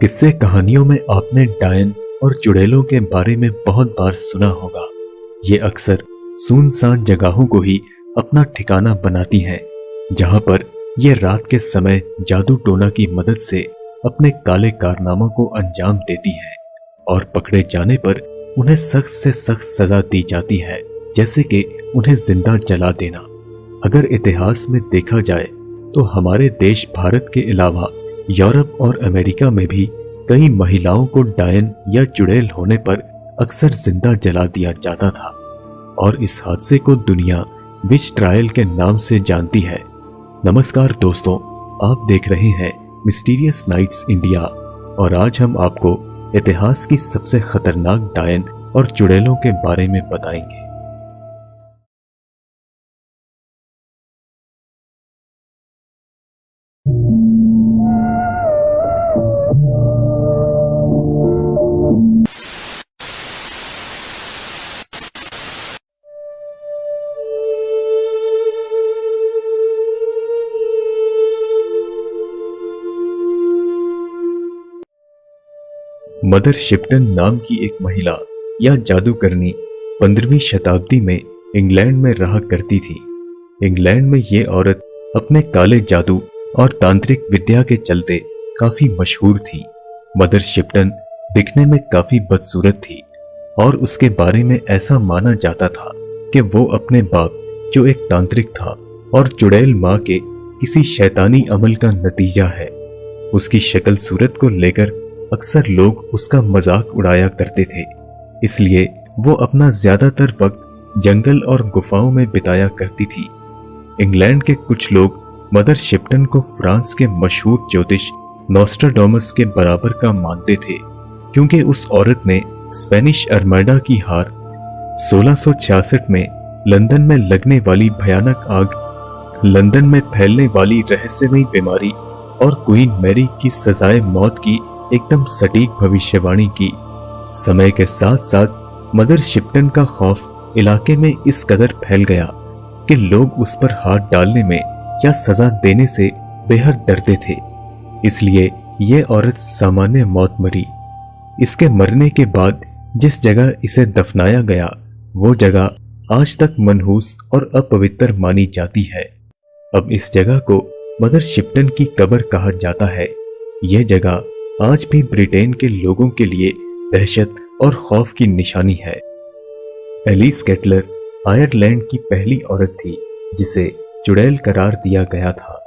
किस्से कहानियों में आपने डायन और चुड़ैलों के बारे में बहुत बार सुना होगा। ये अक्सर सुनसान जगहों को ही अपना ठिकाना बनाती हैं, जहां पर ये रात के समय जादू टोना की मदद से अपने काले कारनामों को अंजाम देती हैं और पकड़े जाने पर उन्हें सख्त से सख्त सजा दी जाती है, जैसे कि उन्हें जिंदा जला देना। अगर इतिहास में देखा जाए तो हमारे देश भारत के अलावा यूरोप और अमेरिका में भी कई महिलाओं को डायन या चुड़ैल होने पर अक्सर जिंदा जला दिया जाता था और इस हादसे को दुनिया विच ट्रायल के नाम से जानती है। नमस्कार दोस्तों, आप देख रहे हैं मिस्टीरियस नाइट्स इंडिया और आज हम आपको इतिहास की सबसे खतरनाक डायन और चुड़ैलों के बारे में बताएंगे। मदर शिप्टन नाम की एक महिला या जादूगरनी 15वीं शताब्दी में इंग्लैंड में रहा करती थी। इंग्लैंड में ये औरत अपने काले जादू और तांत्रिक विद्या के चलते काफी मशहूर थी। मदर शिप्टन दिखने में काफी बदसूरत थी और उसके बारे में ऐसा माना जाता था कि वो अपने बाप, जो एक तांत्रिक था, और चुड़ैल माँ के किसी शैतानी अमल का नतीजा है। उसकी शक्ल सूरत को लेकर अक्सर लोग उसका मजाक उड़ाया करते थे, इसलिए वो अपना ज्यादातर वक्त जंगल और गुफाओं में बिताया करती थी। इंग्लैंड के कुछ लोग मदर शिप्टन को फ्रांस के मशहूर ज्योतिष नोस्ट्राडामस के बराबर का मानते थे, क्योंकि उस औरत ने स्पेनिश आर्माडा की हार, 1666 में लंदन में लगने वाली भयानक आग, लंदन में फैलने वाली रहस्यमयी बीमारी और क्वीन मैरी की सजाए मौत की एकदम सटीक भविष्यवाणी की। समय के साथ साथ मदर शिप्टन का खौफ इलाके में इस कदर फैल गया कि लोग उस पर हाथ डालने में या सजा देने से बेहद डरते थे, इसलिए ये औरत सामान्य मौत मरी। इसके मरने के बाद जिस जगह इसे दफनाया गया वो जगह आज तक मनहूस और अपवित्र मानी जाती है। अब इस जगह को मदर शिप्टन की कब्र कहा जाता है। यह जगह आज भी ब्रिटेन के लोगों के लिए दहशत और खौफ की निशानी है। एलिस केटलर आयरलैंड की पहली औरत थी जिसे चुड़ैल करार दिया गया था।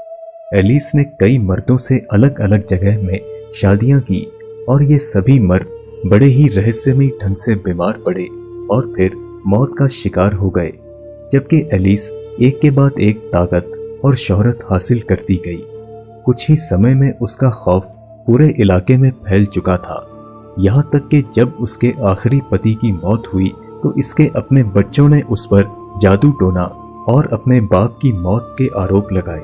एलिस ने कई मर्दों से अलग अलग जगह में शादियां की और ये सभी मर्द बड़े ही रहस्यमयी ढंग से बीमार पड़े और फिर मौत का शिकार हो गए, जबकि एलिस एक के बाद एक ताकत और शोहरत हासिल करती गई। कुछ ही समय में उसका खौफ पूरे इलाके में फैल चुका था, यहाँ तक कि जब उसके आखिरी पति की मौत हुई तो इसके अपने बच्चों ने उस पर जादू टोना और अपने बाप की मौत के आरोप लगाए।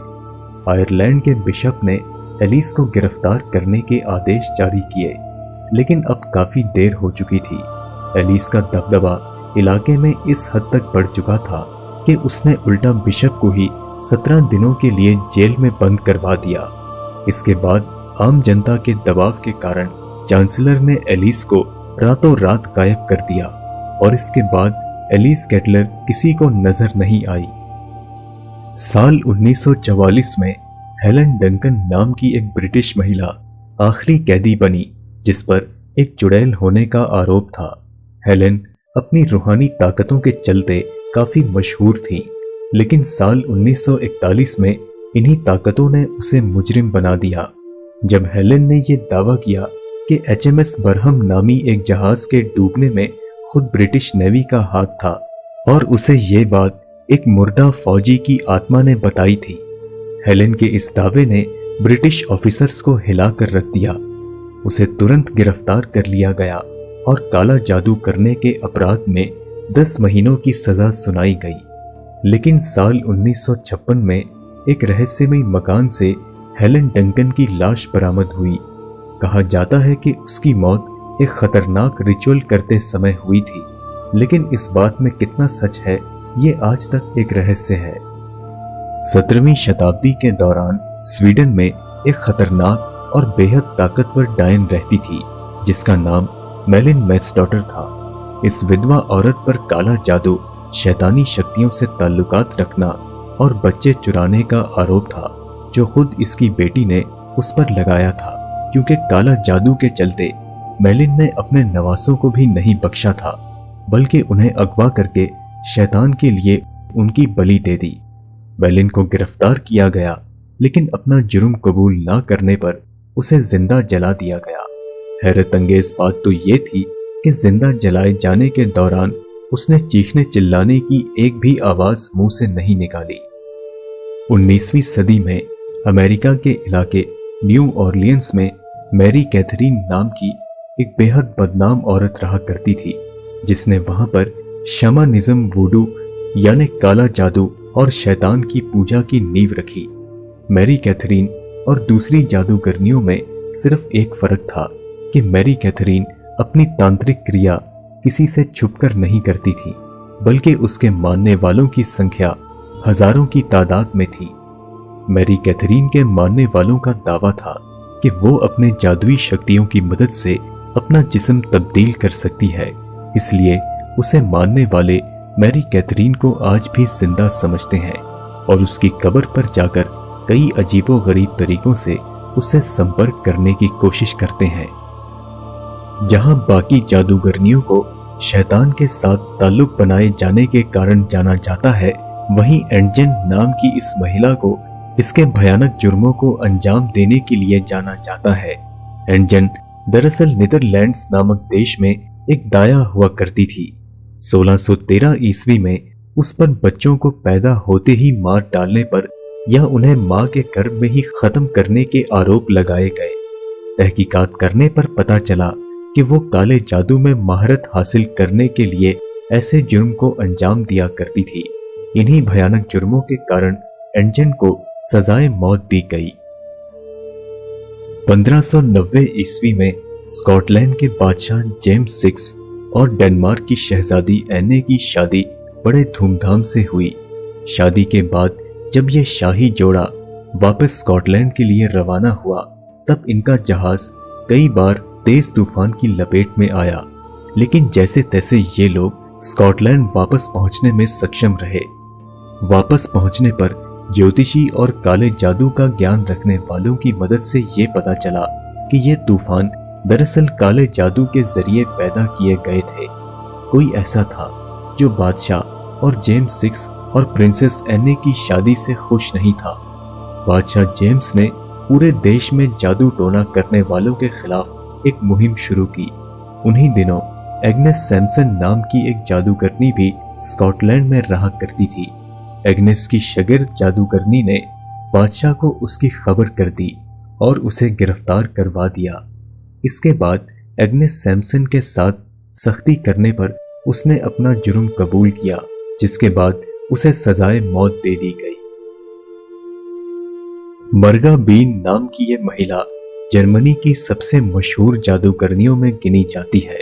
आयरलैंड के बिशप ने एलिस को गिरफ्तार करने के आदेश जारी किए, लेकिन अब काफी देर हो चुकी थी। एलिस का दबदबा इलाके में इस हद तक बढ़ चुका था कि उसने उल्टा बिशप को ही 17 दिनों के लिए जेल में बंद करवा दिया। इसके बाद आम जनता के दबाव के कारण चांसलर ने एलिस को रातों रात गायब कर दिया और इसके बाद एलिस केटलर किसी को नजर नहीं आई। साल 1944 में हेलन डंकन नाम की एक ब्रिटिश महिला आखिरी कैदी बनी जिस पर एक चुड़ैल होने का आरोप था। हेलन अपनी रूहानी ताकतों के चलते काफी मशहूर थी, लेकिन साल 1941 में इन्हीं ताकतों ने उसे मुजरिम बना दिया। जब हेलन ने यह दावा किया कि HMS बरहम नामी एक जहाज के डूबने में खुद ब्रिटिश नेवी का हाथ था और उसे ये बात एक मुर्दा फौजी की आत्मा ने बताई थी, हेलन के इस दावे ने ब्रिटिश ऑफिसर्स को हिलाकर रख दिया। उसे तुरंत गिरफ्तार कर लिया गया और काला जादू करने के अपराध में 10 महीनों की सजा सुनाई गई। लेकिन साल 1956 में एक रहस्यमयी मकान से हेलन डंकन की लाश बरामद हुई। कहा जाता है कि उसकी मौत एक खतरनाक रिचुअल करते समय हुई थी, लेकिन इस बात में कितना सच है ये आज तक एक रहस्य है। 17वीं शताब्दी के दौरान स्वीडन में एक खतरनाक और बेहद ताकतवर डायन रहती थी जिसका नाम मेलिन मैट्सडॉटर था। इस विधवा औरत पर काला जादू, शैतानी शक्तियों से ताल्लुकात रखना और बच्चे चुराने का आरोप था, जो खुद इसकी बेटी ने उस पर लगाया था, क्योंकि काला जादू के चलते मेलिन ने अपने नवासों को भी नहीं बख्शा था, बल्कि उन्हें अगवा करके शैतान के लिए उनकी बलि दे दी। मेलिन को गिरफ्तार किया गया, लेकिन अपना जुर्म कबूल ना करने पर उसे जिंदा जला दिया गया। हैरत अंगेज बात तो ये थी कि जिंदा जलाए जाने के दौरान उसने चीखने चिल्लाने की एक भी आवाज मुंह से नहीं निकाली। 19वीं सदी में अमेरिका के इलाके न्यू ऑरलियंस में मैरी कैथरीन नाम की एक बेहद बदनाम औरत रहा करती थी, जिसने वहां पर शमानिज्म, वुडू यानी काला जादू और शैतान की पूजा की नींव रखी। मैरी कैथरीन और दूसरी जादूगरनियों में सिर्फ एक फर्क था कि मैरी कैथरीन अपनी तांत्रिक क्रिया किसी से छुपकर नहीं करती थी, बल्कि उसके मानने वालों की संख्या हजारों की तादाद में थी। मैरी कैथरीन के मानने वालों का दावा था कि वो अपने जादुई शक्तियों की मदद से अपना जिस्म तब्दील कर सकती है, इसलिए उसे मानने वाले मैरी कैथरीन को आज भी जिंदा समझते हैं और उसकी कब्र पर जाकर कई अजीबोगरीब तरीकों से उससे संपर्क करने की कोशिश करते हैं। जहां बाकी जादूगरनियों को शैतान के साथ ताल्लुक बनाए जाने के कारण जाना जाता है, वहीं एंजन नाम की इस महिला को इसके भयानक जुर्मों को अंजाम देने के लिए जाना जाता है। एंजन दरअसल नीदरलैंड्स नामक देश में एक दाया हुआ करती थी। 1613 ईस्वी में उस पर बच्चों को पैदा होते ही मार डालने पर या उन्हें मां के गर्भ में ही खत्म करने के आरोप लगाए गए। तहकीकात करने पर पता चला कि वो काले जादू में महारत हासिल करने के लिए ऐसे जुर्म को अंजाम दिया करती थी। इन्हीं भयानक जुर्मों के कारण एंजन को सजाए मौत दी गई। 1590 ईस्वी में स्कॉटलैंड के बादशाह जेम्स VI और डेनमार्क की शहजादी एने की शादी बड़े धूमधाम से हुई। शादी के बाद जब यह शाही जोड़ा वापस स्कॉटलैंड के लिए रवाना हुआ, तब इनका जहाज कई बार तेज तूफान की लपेट में आया, लेकिन जैसे तैसे ये लोग स्कॉटलैंड वापस पहुंचने में सक्षम रहे। वापस पहुंचने पर ज्योतिषी और काले जादू का ज्ञान रखने वालों की मदद से ये पता चला कि ये तूफान दरअसल काले जादू के जरिए पैदा किए गए थे। कोई ऐसा था जो बादशाह और जेम्स VI और प्रिंसेस एने की शादी से खुश नहीं था। बादशाह जेम्स ने पूरे देश में जादू टोना करने वालों के खिलाफ एक मुहिम शुरू की। उन्हीं दिनों एग्नेस सैमसन नाम की एक जादूगरनी भी स्कॉटलैंड में रहा करती थी। एग्नेस की शागिर्द जादूगरनी ने बादशाह को उसकी खबर कर दी और उसे गिरफ्तार करवा दिया। इसके बाद एग्नेस सैमसन के साथ सख्ती करने पर उसने अपना जुर्म कबूल किया, जिसके बाद उसे सजाए मौत दे दी गई। मर्गा बीन नाम की यह महिला जर्मनी की सबसे मशहूर जादूगरनियों में गिनी जाती है।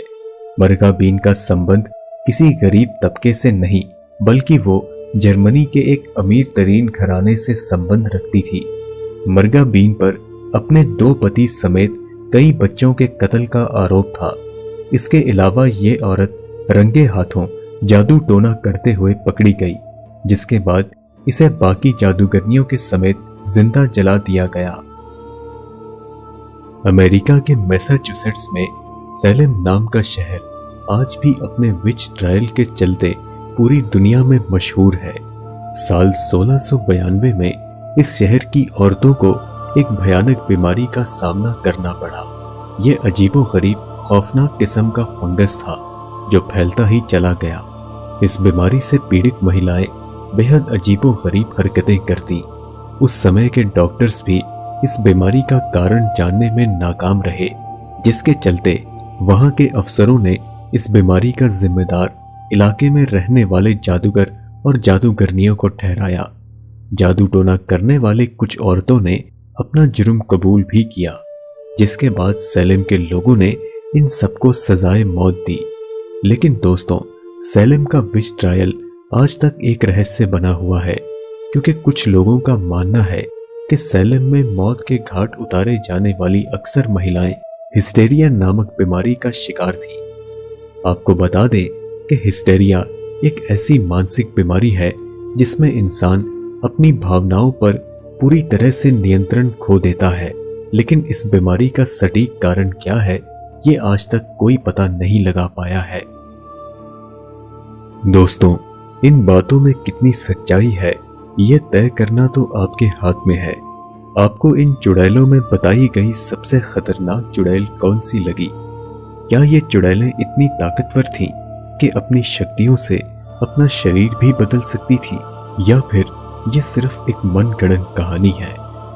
मर्गा बीन का संबंध किसी गरीब तबके से नहीं, बल्कि वो जर्मनी के एक अमीर तरीन घराने से संबंध रखती थी। मर्गा बीन पर अपने 2 पति समेत कई बच्चों के कत्ल का आरोप था। इसके अलावा ये औरत रंगे हाथों जादू टोना करते हुए पकड़ी गई, जिसके बाद इसे बाकी जादूगरनियों के समेत जिंदा जला दिया गया। अमेरिका के मैसाचुसेट्स में सैलेम नाम का शहर आज भी अपने विच ट्रायल के चलते पूरी दुनिया में मशहूर है। साल 1692 में इस शहर की औरतों को एक भयानक बीमारी का सामना करना पड़ा। यह अजीबोगरीब खौफनाक किस्म का फंगस था जो फैलता ही चला गया। इस बीमारी से पीड़ित महिलाएं बेहद अजीबोगरीब हरकतें करती। उस समय के डॉक्टर्स भी इस बीमारी का कारण जानने में नाकाम रहे, जिसके चलते वहां के अफसरों ने इस बीमारी का जिम्मेदार इलाके में रहने वाले जादूगर और जादूगरनियों को ठहराया। जादू टोना करने वाले कुछ औरतों ने अपना जुर्म कबूल भी किया, जिसके बाद सैलेम के लोगों ने इन सबको सजाए मौत दी। लेकिन दोस्तों, सैलेम का विच ट्रायल आज तक एक रहस्य बना हुआ है, क्योंकि कुछ लोगों का मानना है कि सैलम में मौत के घाट उतारे जाने वाली अक्सर महिलाएं हिस्टेरिया नामक बीमारी का शिकार थी। आपको बता दें कि हिस्टेरिया एक ऐसी मानसिक बीमारी है जिसमें इंसान अपनी भावनाओं पर पूरी तरह से नियंत्रण खो देता है, लेकिन इस बीमारी का सटीक कारण क्या है ये आज तक कोई पता नहीं लगा पाया है। दोस्तों, इन बातों में कितनी सच्चाई है यह तय करना तो आपके हाथ में है। आपको इन चुड़ैलों में बताई गई सबसे खतरनाक चुड़ैल कौन सी लगी? क्या ये चुड़ैलें इतनी ताकतवर थीं कि अपनी शक्तियों से अपना शरीर भी बदल सकती थी, या फिर ये सिर्फ एक मनगढ़ंत कहानी है?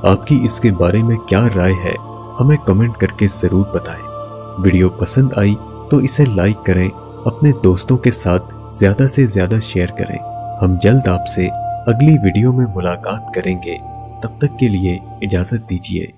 आपकी इसके बारे में क्या राय है हमें कमेंट करके जरूर बताएं। वीडियो पसंद आई तो इसे लाइक करें, अपने दोस्तों के साथ ज्यादा से ज्यादा शेयर करें। हम जल्द आपसे अगली वीडियो में मुलाकात करेंगे, तब तक के लिए इजाजत दीजिए।